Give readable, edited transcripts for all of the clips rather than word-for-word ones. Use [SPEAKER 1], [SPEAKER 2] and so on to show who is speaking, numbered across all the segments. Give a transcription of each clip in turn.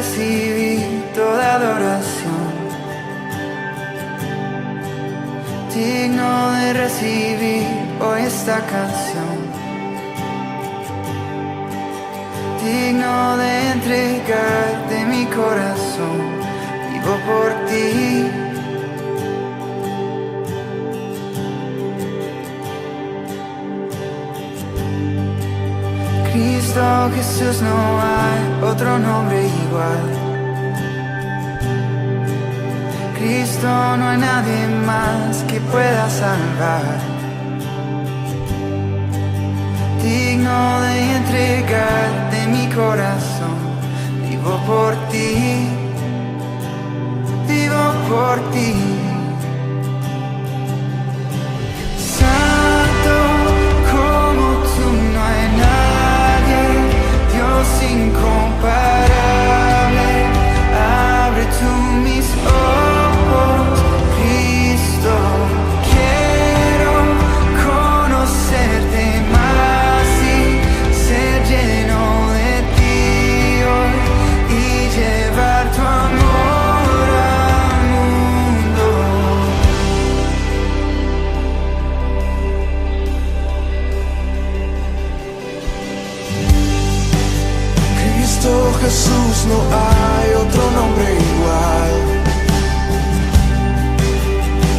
[SPEAKER 1] recibir toda adoración, digno de recibir hoy esta canción, digno de entregarte mi corazón, vivo por ti. Cristo Jesús, no hay otro nombre igual. Cristo, no hay nadie más que pueda salvar, digno de entregarte mi corazón, vivo por ti, vivo por ti. Santo como tú no hay nadie, Dios incomparable, abre tú mis ojos, Cristo, quiero conocerte más y ser lleno de ti hoy y llevar tu amor al mundo.
[SPEAKER 2] Cristo Jesús, no hay otro nombre igual.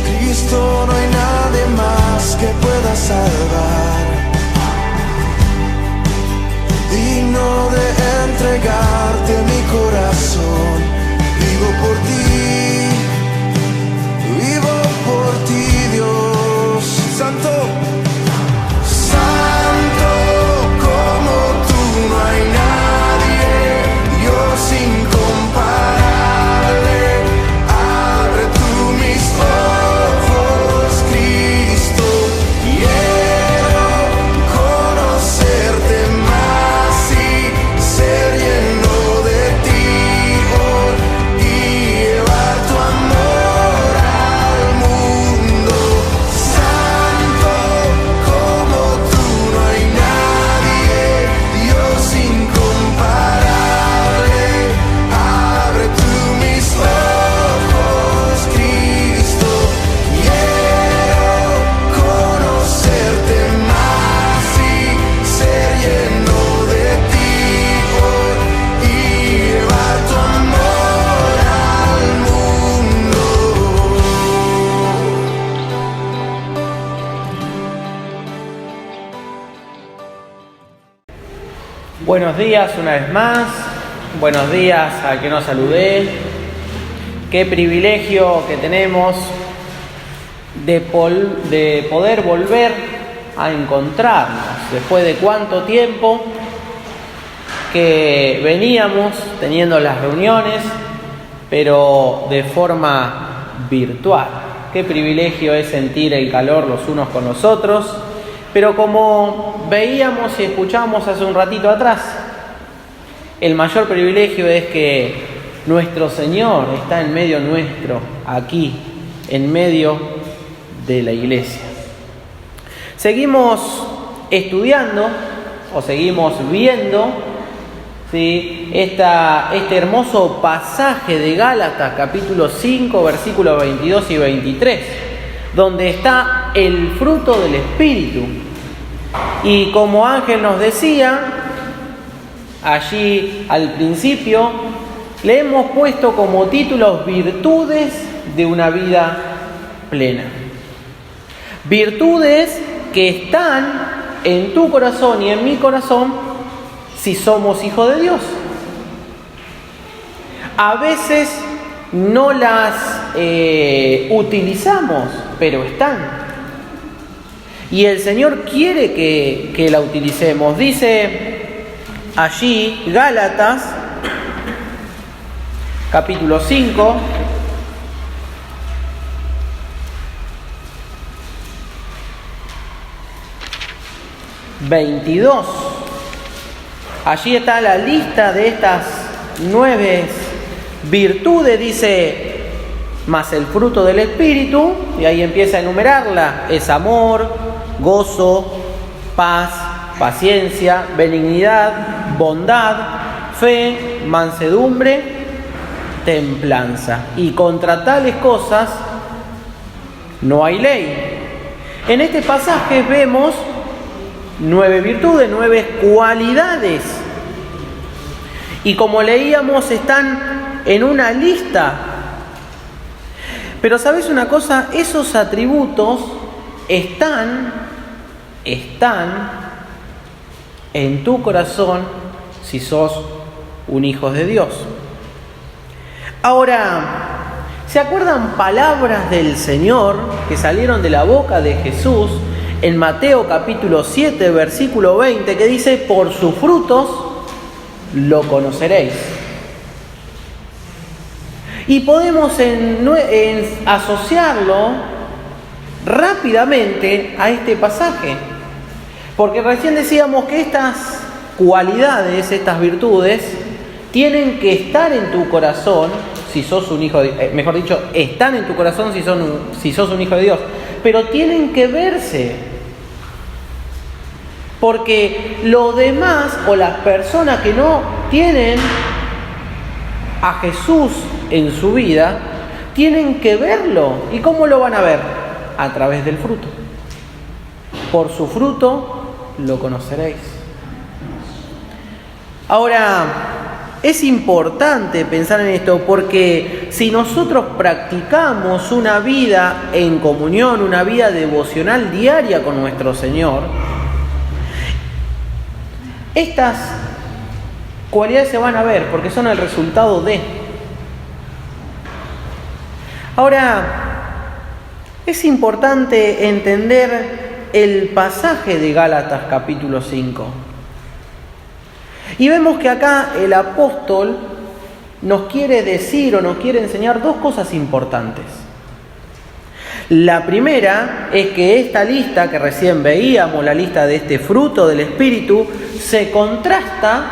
[SPEAKER 2] Cristo, no hay nadie más que pueda salvar, digno de entregarte mi corazón, vivo por ti, Dios Santo. Santo como tú no hay nadie, Dios incomparable, abre tú mis ojos, Cristo, quiero conocerte más y ser lleno de ti hoy y llevar tu amor al mundo. Santo como tú no hay nadie, Dios incomparable, abre tú mis ojos, Cristo, quiero conocerte más y ser lleno de ti hoy y llevar tu amor al mundo.
[SPEAKER 3] Buenos días una vez más, buenos días al que nos saludé. Qué privilegio que tenemos de poder volver a encontrarnos después de cuánto tiempo que veníamos teniendo las reuniones, pero de forma virtual. Qué privilegio es sentir el calor los unos con los otros. Pero como veíamos y escuchamos hace un ratito atrás, el mayor privilegio es que nuestro Señor está en medio nuestro, aquí, en medio de la iglesia. Seguimos estudiando o seguimos viendo, ¿sí?, este hermoso pasaje de Gálatas, capítulo 5, versículos 22 y 23, donde está el fruto del Espíritu. Y como Ángel nos decía, allí al principio, le hemos puesto como títulos virtudes de una vida plena. Virtudes que están en tu corazón y en mi corazón si somos hijos de Dios. A veces no las utilizamos, pero están. Y el Señor quiere que la utilicemos. Dice allí Gálatas, capítulo 5, ...22... Allí está la lista de estas 9 virtudes, dice, más el fruto del Espíritu, y ahí empieza a enumerarla, es amor, gozo, paz, paciencia, benignidad, bondad, fe, mansedumbre templanza, y contra tales cosas no hay ley. En este pasaje vemos 9 virtudes, 9 cualidades, y como leíamos están en una lista. Pero ¿sabes una cosa? Esos atributos están en tu corazón si sos un hijo de Dios. Ahora, ¿se acuerdan palabras del Señor que salieron de la boca de Jesús en Mateo capítulo 7, versículo 20, que dice: por sus frutos lo conoceréis? Y podemos asociarlo rápidamente a este pasaje, porque recién decíamos que estas cualidades, estas virtudes, tienen que estar en tu corazón si sos un hijo de, mejor dicho, están en tu corazón si sos un hijo de Dios, pero tienen que verse, porque lo demás, o las personas que no tienen a Jesús en su vida, tienen que verlo. ¿Y cómo lo van a ver? A través del fruto. Por su fruto lo conoceréis. Ahora, es importante pensar en esto, porque si nosotros practicamos una vida en comunión, una vida devocional diaria con nuestro Señor, estas cualidades se van a ver, porque son el resultado de. Ahora, es importante entender el pasaje de Gálatas capítulo 5. Y vemos que acá el apóstol nos quiere decir o nos quiere enseñar dos cosas importantes. La primera es que esta lista que recién veíamos, la lista de este fruto del Espíritu, se contrasta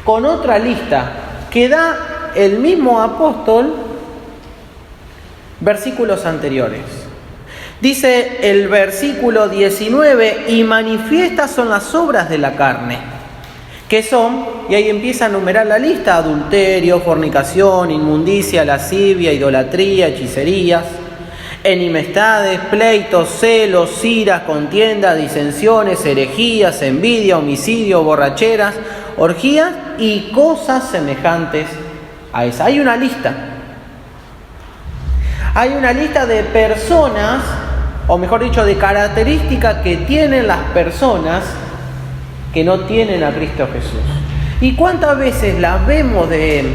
[SPEAKER 3] con otra lista que da el mismo apóstol versículos anteriores. Dice el versículo 19: y manifiestas son las obras de la carne, que son, y ahí empieza a enumerar la lista: adulterio, fornicación, inmundicia, lascivia, idolatría, hechicerías, enemistades, pleitos, celos, iras, contiendas, disensiones, herejías, envidia, homicidio, borracheras, orgías y cosas semejantes a esa. Hay una lista. Hay una lista de personas, o mejor dicho, de características que tienen las personas que no tienen a Cristo Jesús. ¿Y cuántas veces las vemos de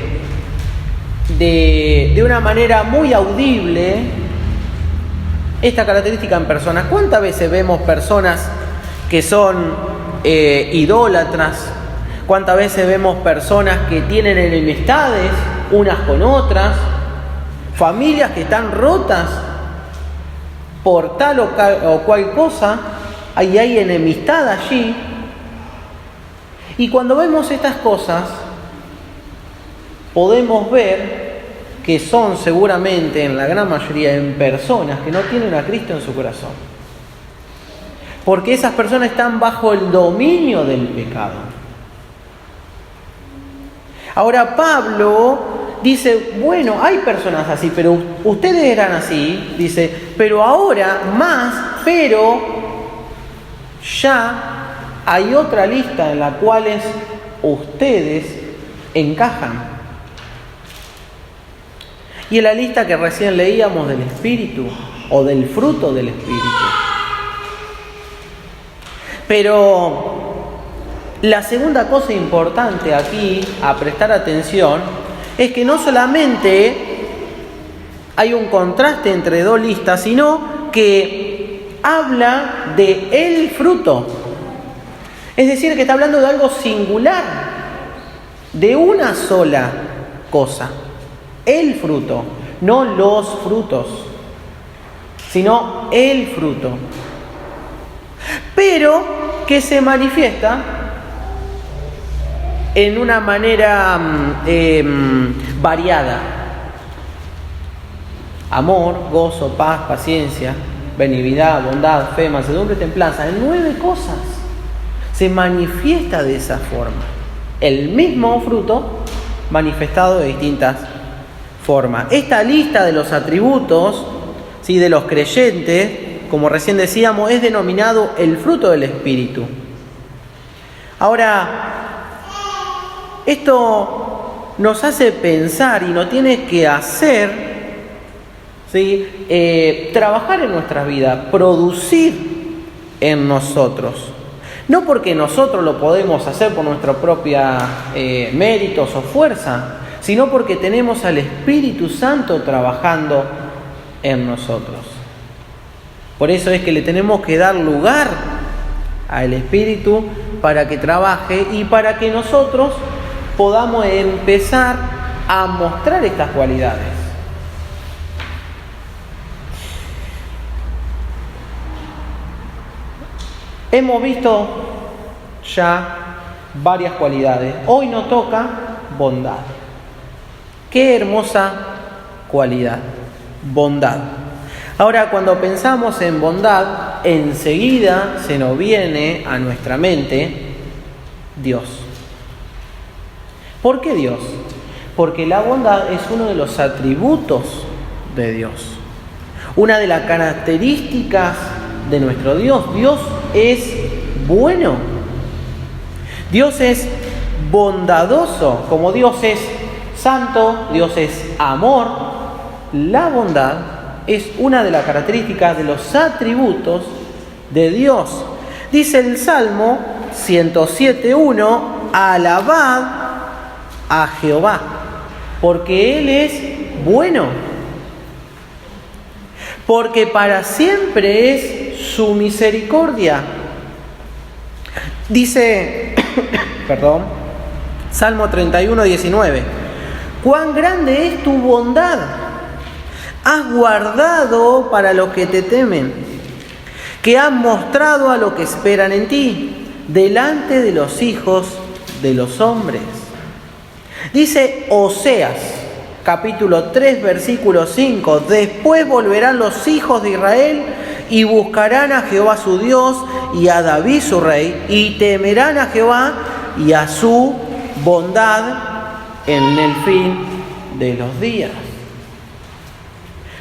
[SPEAKER 3] una manera muy audible, esta característica en personas? ¿Cuántas veces vemos personas que son idólatras? ¿Cuántas veces vemos personas que tienen enemistades unas con otras? Familias que están rotas por tal o cual cosa, y hay enemistad allí. Y cuando vemos estas cosas, podemos ver que son seguramente, en la gran mayoría, en personas que no tienen a Cristo en su corazón. Porque esas personas están bajo el dominio del pecado. Ahora Pablo dice, bueno, hay personas así, pero ustedes eran así, dice, pero ahora más, pero ya hay otra lista en la cual ustedes encajan. Y en la lista que recién leíamos del Espíritu, o del fruto del Espíritu. Pero la segunda cosa importante aquí, a prestar atención, es que no solamente hay un contraste entre dos listas, sino que habla de el fruto. Es decir, que está hablando de algo singular, de una sola cosa. El fruto, no los frutos, sino el fruto. Pero que se manifiesta en una manera variada. Amor, gozo, paz, paciencia, benignidad, bondad, fe, mansedumbre, templanza. En 9 cosas se manifiesta de esa forma. El mismo fruto, manifestado de distintas formas. Esta lista de los atributos, ¿sí?, de los creyentes, como recién decíamos, es denominado el fruto del Espíritu. Ahora, esto nos hace pensar y nos tiene que hacer, ¿sí?, trabajar en nuestra vida, producir en nosotros. No porque nosotros lo podemos hacer por nuestra propia méritos o fuerza, sino porque tenemos al Espíritu Santo trabajando en nosotros. Por eso es que le tenemos que dar lugar al Espíritu para que trabaje y para que nosotros podamos empezar a mostrar estas cualidades. Hemos visto ya varias cualidades. Hoy nos toca bondad. Qué hermosa cualidad, bondad. Ahora, cuando pensamos en bondad, enseguida se nos viene a nuestra mente Dios. ¿Por qué Dios? Porque la bondad es uno de los atributos de Dios. Una de las características de nuestro Dios. Dios es bueno. Dios es bondadoso. Como Dios es santo, Dios es amor. La bondad es una de las características de los atributos de Dios. Dice el Salmo 107:1: alabad a Jehová, porque Él es bueno, porque para siempre es su misericordia. Dice, Salmo 31:19: cuán grande es tu bondad, has guardado para los que te temen, que has mostrado a los que esperan en ti, delante de los hijos de los hombres. Dice Oseas, capítulo 3, versículo 5: después volverán los hijos de Israel y buscarán a Jehová su Dios y a David su rey, y temerán a Jehová y a su bondad en el fin de los días.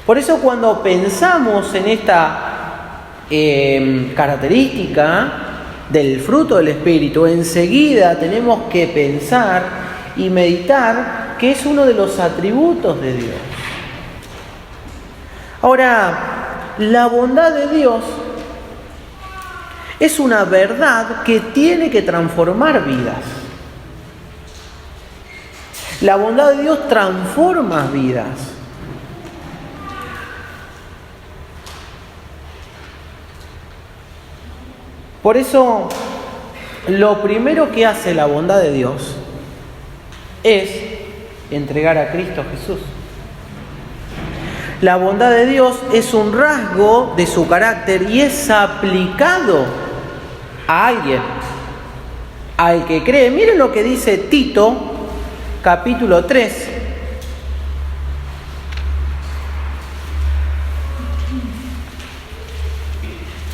[SPEAKER 3] Por eso, cuando pensamos en esta característica del fruto del Espíritu, enseguida tenemos que pensar y meditar que es uno de los atributos de Dios. Ahora, la bondad de Dios es una verdad que tiene que transformar vidas. La bondad de Dios transforma vidas. Por eso, lo primero que hace la bondad de Dios es entregar a Cristo Jesús. La bondad de Dios es un rasgo de su carácter y es aplicado a alguien, al que cree. Miren lo que dice Tito, capítulo 3.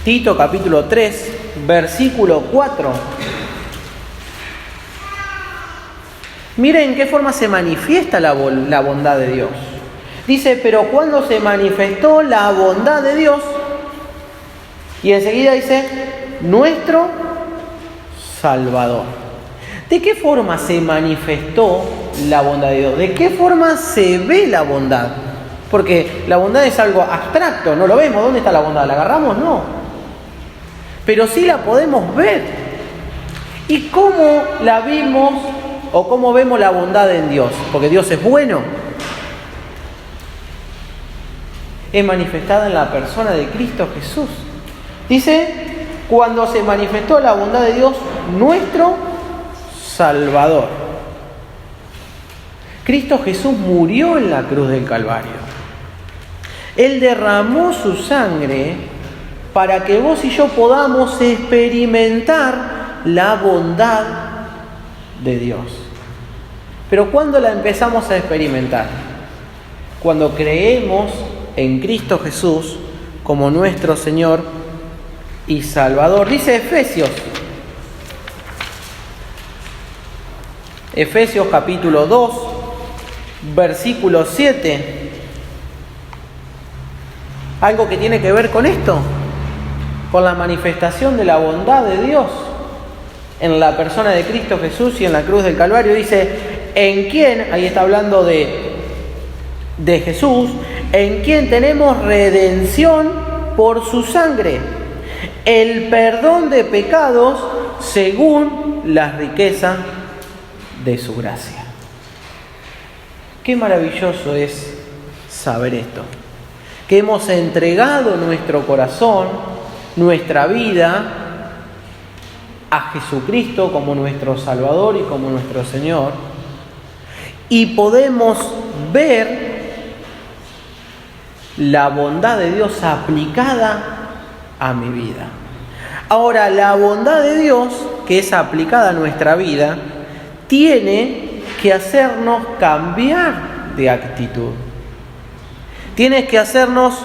[SPEAKER 3] Tito, capítulo 3, versículo 4. Miren en qué forma se manifiesta la bondad de Dios. Dice, pero cuando se manifestó la bondad de Dios, y enseguida dice, nuestro Salvador. ¿De qué forma se manifestó la bondad de Dios? ¿De qué forma se ve la bondad? Porque la bondad es algo abstracto, no lo vemos. ¿Dónde está la bondad? ¿La agarramos? No. Pero sí la podemos ver. ¿Y cómo la vimos o cómo vemos la bondad en Dios? Porque Dios es bueno. Es manifestada en la persona de Cristo Jesús. Dice, cuando se manifestó la bondad de Dios, nuestro Salvador. Cristo Jesús murió en la cruz del Calvario. Él derramó su sangre para que vos y yo podamos experimentar la bondad de Dios. Pero ¿cuándo la empezamos a experimentar? Cuando creemos en Cristo Jesús como nuestro Señor y Salvador. Dice Efesios capítulo 2, versículo 7, algo que tiene que ver con esto, con la manifestación de la bondad de Dios en la persona de Cristo Jesús y en la cruz del Calvario. Dice, en quien, ahí está hablando de Jesús, en quien tenemos redención por su sangre, el perdón de pecados según las riquezas de su gracia. Qué maravilloso es saber esto, que hemos entregado nuestro corazón, nuestra vida a Jesucristo como nuestro Salvador y como nuestro Señor, y podemos ver la bondad de Dios aplicada a mi vida. Ahora, la bondad de Dios, que es aplicada a nuestra vida, tiene que hacernos cambiar de actitud. Tiene que hacernos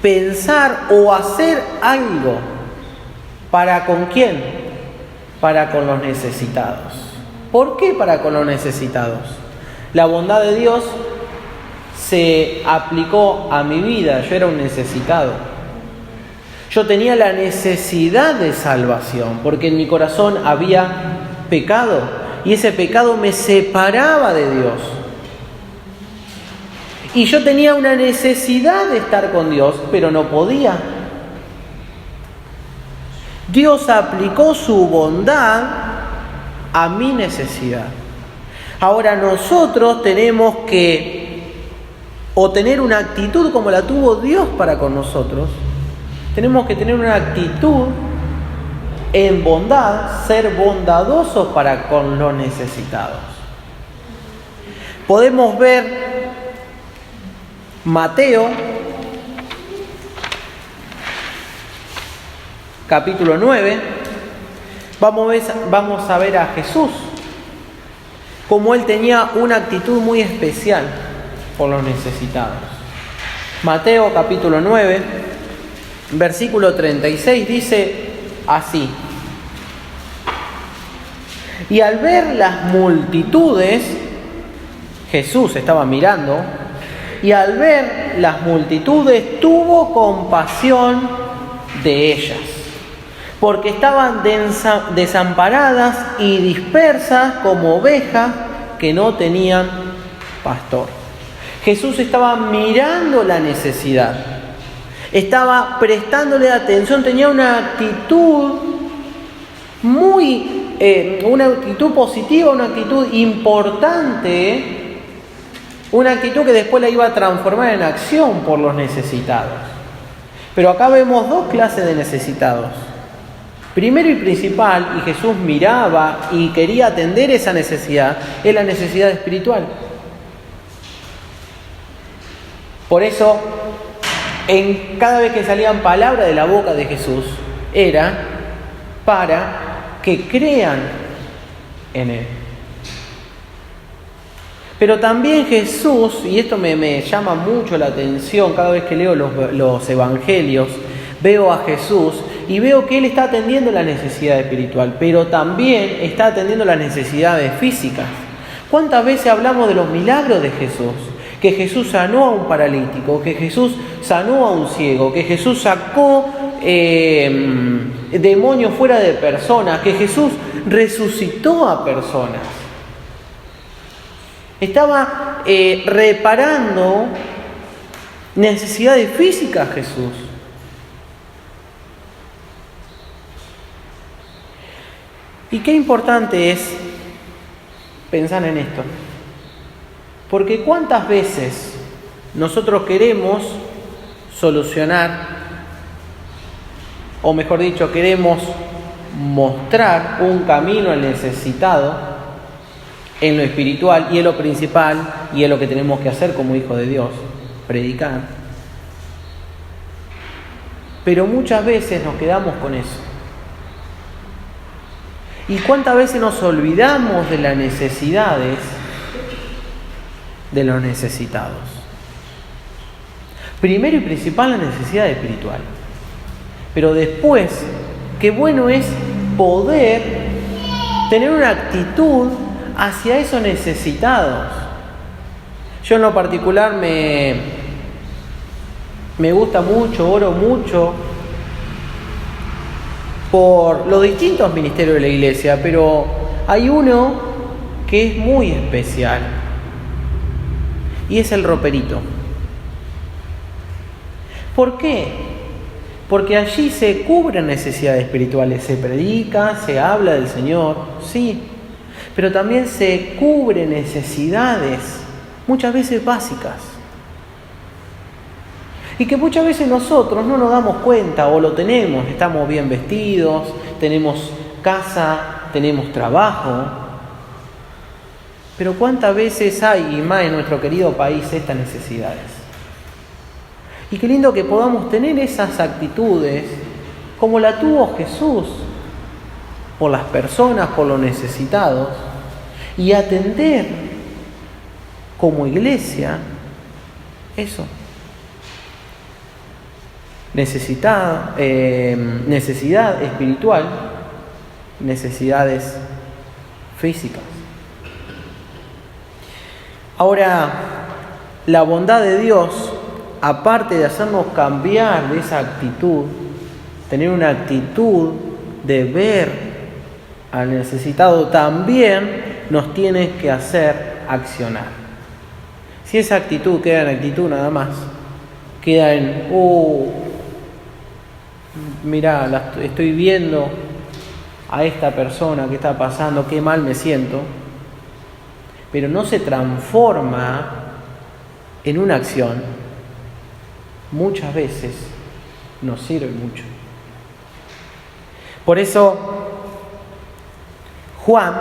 [SPEAKER 3] pensar o hacer algo. ¿Para con quién? Para con los necesitados. ¿Por qué para con los necesitados? La bondad de Dios se aplicó a mi vida. Yo era un necesitado. Yo tenía la necesidad de salvación, porque en mi corazón había pecado, y ese pecado me separaba de Dios. Y yo tenía una necesidad de estar con Dios, pero no podía. Dios aplicó su bondad a mi necesidad. Ahora nosotros tenemos que tener una actitud como la tuvo Dios para con nosotros. Tenemos que tener una actitud en bondad, ser bondadosos para con los necesitados. Podemos ver Mateo, capítulo 9. Vamos a ver a Jesús, como Él tenía una actitud muy especial por los necesitados. Mateo, capítulo 9, versículo 36, dice así: y al ver las multitudes, Jesús estaba mirando, y al ver las multitudes tuvo compasión de ellas, porque estaban desamparadas y dispersas como ovejas que no tenían pastor. Jesús estaba mirando la necesidad, estaba prestándole atención, tenía una actitud una actitud positiva, una actitud importante, una actitud que después la iba a transformar en acción por los necesitados. Pero acá vemos dos clases de necesitados. Primero y principal, y Jesús miraba y quería atender esa necesidad, es la necesidad espiritual. Por eso, cada vez que salían palabras de la boca de Jesús, era para que crean en Él. Pero también Jesús, y esto me llama mucho la atención cada vez que leo los evangelios, veo a Jesús y veo que Él está atendiendo la necesidad espiritual, pero también está atendiendo las necesidades físicas. ¿Cuántas veces hablamos de los milagros de Jesús? Que Jesús sanó a un paralítico, que Jesús sanó a un ciego, que Jesús sacó demonios fuera de personas, que Jesús resucitó a personas. Estaba reparando necesidades físicas Jesús. Y qué importante es pensar en esto. Porque cuántas veces nosotros queremos solucionar, o mejor dicho, queremos mostrar un camino al necesitado en lo espiritual, y es lo principal, y es lo que tenemos que hacer como hijos de Dios, predicar. Pero muchas veces nos quedamos con eso. ¿Y cuántas veces nos olvidamos de las necesidades de los necesitados? Primero y principal, la necesidad espiritual. Pero después, qué bueno es poder tener una actitud hacia esos necesitados. Yo en lo particular me gusta mucho, oro mucho por los distintos ministerios de la iglesia, pero hay uno que es muy especial y es el roperito. ¿Por qué? Porque allí se cubren necesidades espirituales, se predica, se habla del Señor, sí, pero también se cubren necesidades, muchas veces básicas, y que muchas veces nosotros no nos damos cuenta o lo tenemos, estamos bien vestidos, tenemos casa, tenemos trabajo, pero ¿cuántas veces hay, y más en nuestro querido país, estas necesidades? Y qué lindo que podamos tener esas actitudes como la tuvo Jesús, por las personas, por los necesitados, y atender como iglesia eso. Necesidad espiritual, necesidades físicas. Ahora, la bondad de Dios, aparte de hacernos cambiar de esa actitud, tener una actitud de ver al necesitado, también nos tiene que hacer accionar. Si esa actitud queda en actitud nada más, queda en, mirá, estoy viendo a esta persona que está pasando, qué mal me siento, pero no se transforma en una acción, muchas veces nos sirve mucho. Por eso, Juan,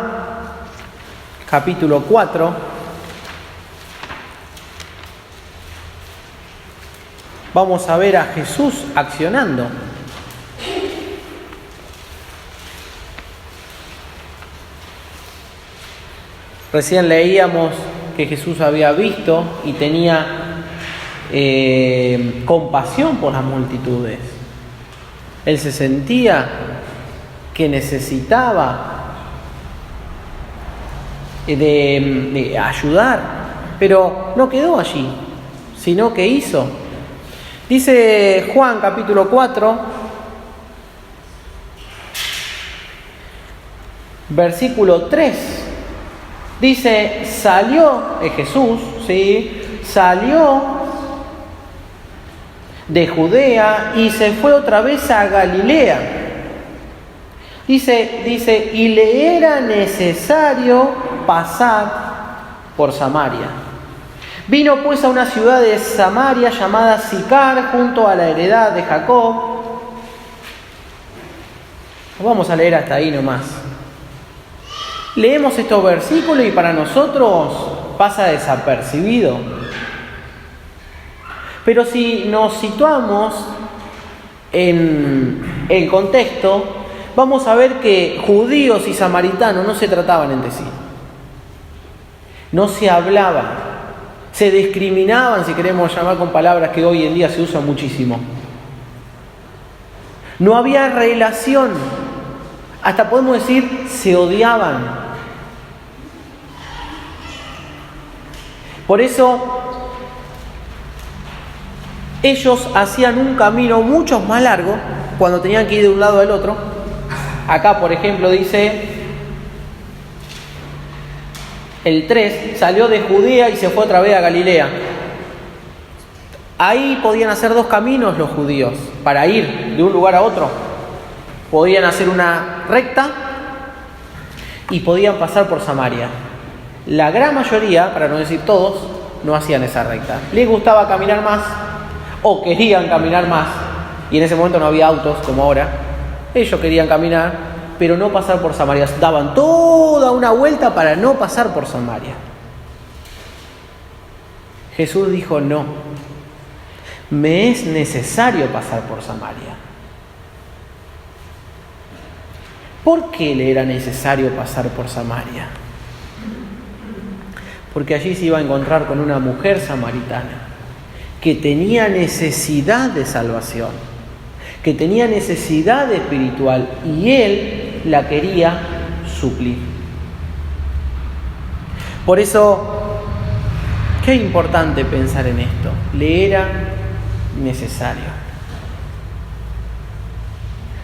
[SPEAKER 3] capítulo 4, vamos a ver a Jesús accionando. Recién leíamos que Jesús había visto y tenía compasión por las multitudes. Él se sentía que necesitaba de ayudar, pero no quedó allí, sino que hizo. Dice Juan capítulo 4, versículo 3. Dice, salió Jesús, ¿sí? Salió de Judea y se fue otra vez a Galilea. Dice, y le era necesario pasar por Samaria. Vino pues a una ciudad de Samaria llamada Sicar, junto a la heredad de Jacob. Vamos a leer hasta ahí nomás. Leemos estos versículos y para nosotros pasa desapercibido. Pero si nos situamos en el contexto, vamos a ver que judíos y samaritanos no se trataban entre sí. No se hablaban, se discriminaban, si queremos llamar con palabras que hoy en día se usan muchísimo. No había relación, hasta podemos decir se odiaban. Por eso ellos hacían un camino mucho más largo cuando tenían que ir de un lado al otro. Acá, por ejemplo, dice el 3, salió de Judea y se fue otra vez a Galilea. Ahí podían hacer dos caminos los judíos para ir de un lugar a otro. Podían hacer una recta y podían pasar por Samaria. La gran mayoría, para no decir todos, no hacían esa recta. Les gustaba caminar más o querían caminar más, y en ese momento no había autos como ahora. Ellos querían caminar, pero no pasar por Samaria. Daban toda una vuelta para no pasar por Samaria. Jesús dijo, no, me es necesario pasar por Samaria. ¿Por qué le era necesario pasar por Samaria? Porque allí se iba a encontrar con una mujer samaritana que tenía necesidad de salvación, que tenía necesidad espiritual, y él la quería suplir. Por eso qué importante pensar en esto. Le era necesario.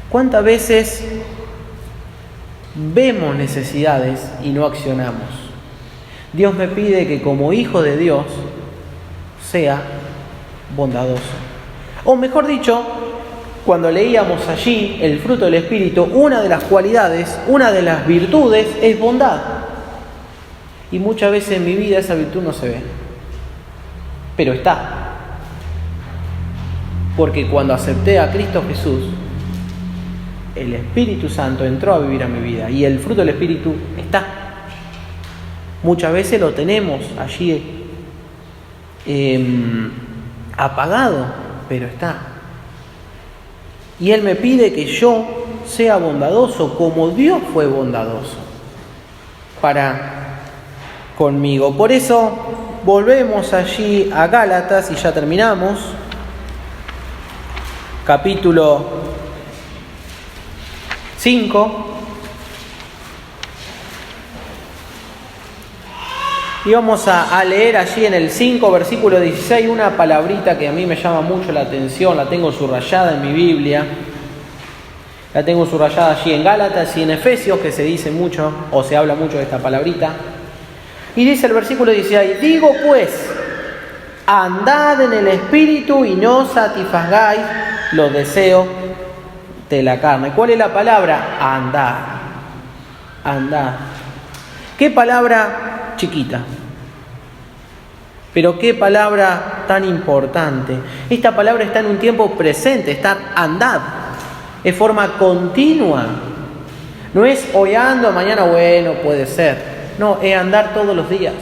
[SPEAKER 3] ¿Cuántas veces vemos necesidades y no accionamos? Dios me pide que como hijo de Dios sea bondadoso. O mejor dicho, cuando leíamos allí el fruto del Espíritu, una de las cualidades, una de las virtudes es bondad. Y muchas veces en mi vida esa virtud no se ve, pero está. Porque cuando acepté a Cristo Jesús, el Espíritu Santo entró a vivir a mi vida y el fruto del Espíritu está. Muchas veces lo tenemos allí apagado, pero está. Y Él me pide que yo sea bondadoso como Dios fue bondadoso para conmigo. Por eso volvemos allí a Gálatas y ya terminamos. Capítulo 5. Y vamos a leer allí en el 5, versículo 16, una palabrita que a mí me llama mucho la atención, la tengo subrayada en mi Biblia, la tengo subrayada allí en Gálatas y en Efesios, que se dice mucho, o se habla mucho de esta palabrita. Y dice el versículo 16, digo pues, andad en el Espíritu y no satisfagáis los deseos de la carne. ¿Cuál es la palabra? Andad. Andad. ¿Qué palabra chiquita? Pero qué palabra tan importante. Esta palabra está en un tiempo presente, está andad, es forma continua. No es hoy ando, mañana bueno, puede ser. No, es andar todos los días.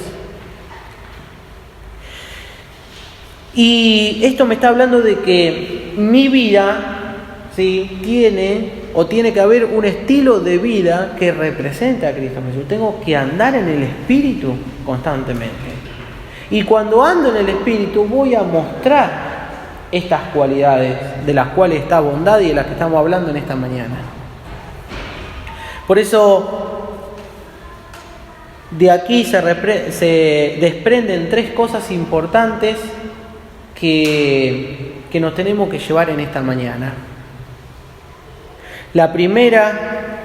[SPEAKER 3] Y esto me está hablando de que mi vida, ¿sí?, tiene que haber un estilo de vida que represente a Cristo Jesús. Tengo que andar en el Espíritu constantemente. Y cuando ando en el Espíritu voy a mostrar estas cualidades de las cuales está bondad y de las que estamos hablando en esta mañana. Por eso, de aquí se desprenden tres cosas importantes que nos tenemos que llevar en esta mañana. La primera,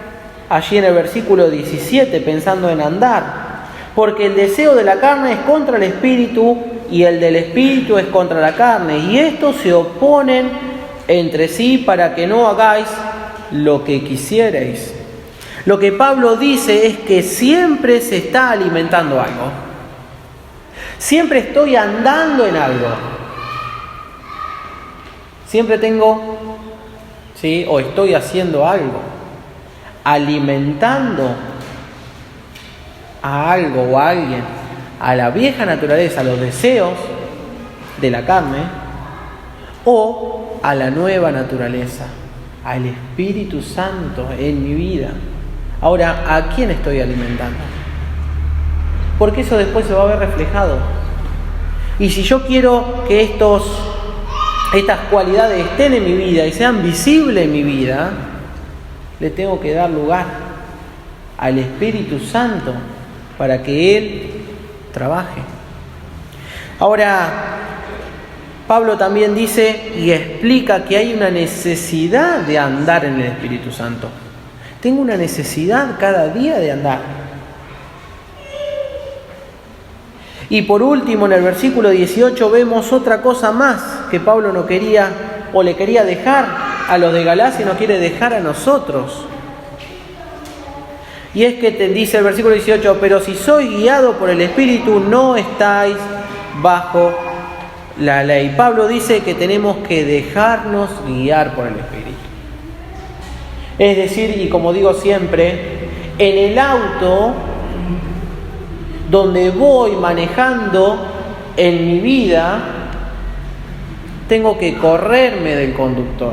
[SPEAKER 3] allí en el versículo 17, pensando en andar, porque el deseo de la carne es contra el Espíritu y el del Espíritu es contra la carne, y estos se oponen entre sí para que no hagáis lo que quisierais. Lo que Pablo dice es que siempre se está alimentando algo. Siempre estoy andando en algo. Siempre tengo, ¿sí?, o estoy haciendo algo, alimentando a algo o a alguien, a la vieja naturaleza, a los deseos de la carne, o a la nueva naturaleza, al Espíritu Santo en mi vida. Ahora, ¿a quién estoy alimentando? Porque eso después se va a ver reflejado. Y si yo quiero que estas cualidades estén en mi vida y sean visibles en mi vida, le tengo que dar lugar al Espíritu Santo para que Él trabaje. Ahora, Pablo también dice y explica que hay una necesidad de andar en el Espíritu Santo. Tengo una necesidad cada día de andar. Y por último, en el versículo 18 vemos otra cosa más que Pablo no quería o le quería dejar a los de Galacia y no quiere dejar a nosotros. Y es que te dice el versículo 18, pero si sois guiado por el Espíritu, no estáis bajo la ley. Pablo dice que tenemos que dejarnos guiar por el Espíritu. Es decir, y como digo siempre, en el auto donde voy manejando en mi vida, tengo que correrme del conductor.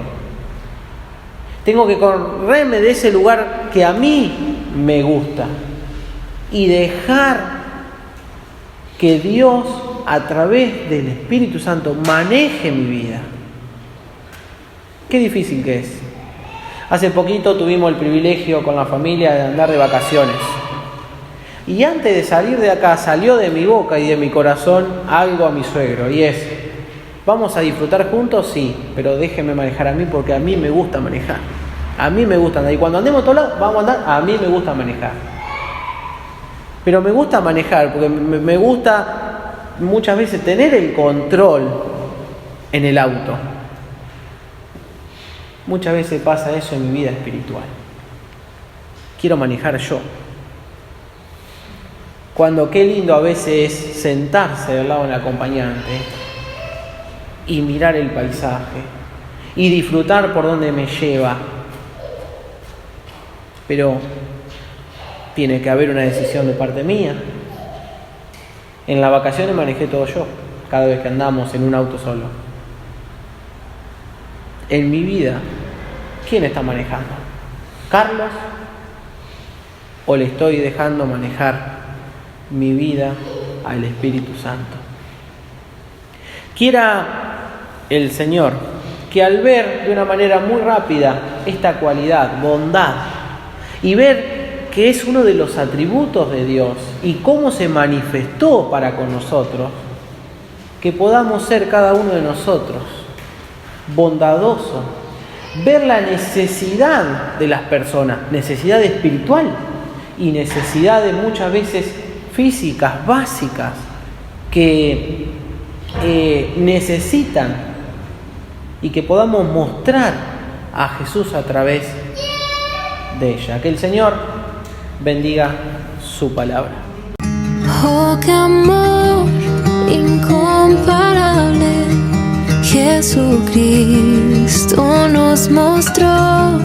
[SPEAKER 3] Tengo que correrme de ese lugar que a mí me gusta y dejar que Dios, a través del Espíritu Santo, maneje mi vida. Qué difícil que es. Hace poquito tuvimos el privilegio con la familia de andar de vacaciones. Y antes de salir de acá salió de mi boca y de mi corazón algo a mi suegro, y es: ¿vamos a disfrutar juntos? Sí, pero déjeme manejar a mí, porque a mí me gusta manejar. A mí me gusta andar. Y cuando andemos a todos lados, vamos a andar, a mí me gusta manejar. Pero me gusta manejar porque me gusta muchas veces tener el control en el auto. Muchas veces pasa eso en mi vida espiritual. Quiero manejar yo. Cuando qué lindo a veces es sentarse al lado del acompañante y mirar el paisaje y disfrutar por donde me lleva. Pero tiene que haber una decisión de parte mía. En las vacaciones manejé todo yo, cada vez que andamos en un auto solo. En mi vida, ¿quién está manejando? ¿Carlos? ¿O le estoy dejando manejar mi vida al Espíritu Santo? Quiera el Señor que al ver de una manera muy rápida esta cualidad, bondad, y ver que es uno de los atributos de Dios y cómo se manifestó para con nosotros, que podamos ser cada uno de nosotros bondadosos, ver la necesidad de las personas, necesidad espiritual y necesidades muchas veces físicas, básicas, que necesitan, y que podamos mostrar a Jesús a través de ella. Que el Señor bendiga su palabra.
[SPEAKER 4] Oh, qué amor incomparable, Jesucristo nos mostró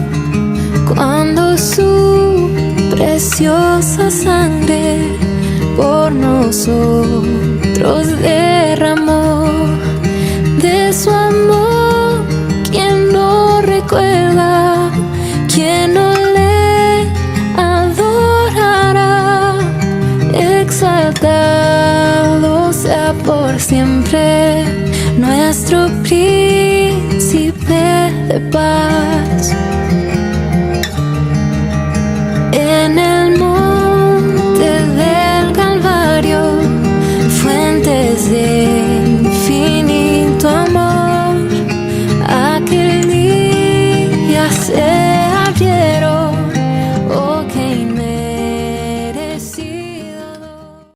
[SPEAKER 4] cuando su preciosa sangre por nosotros derramó. De su amor, ¿quién no recuerda? ¿Quién no le adorará? Exaltado sea por siempre nuestro príncipe de paz.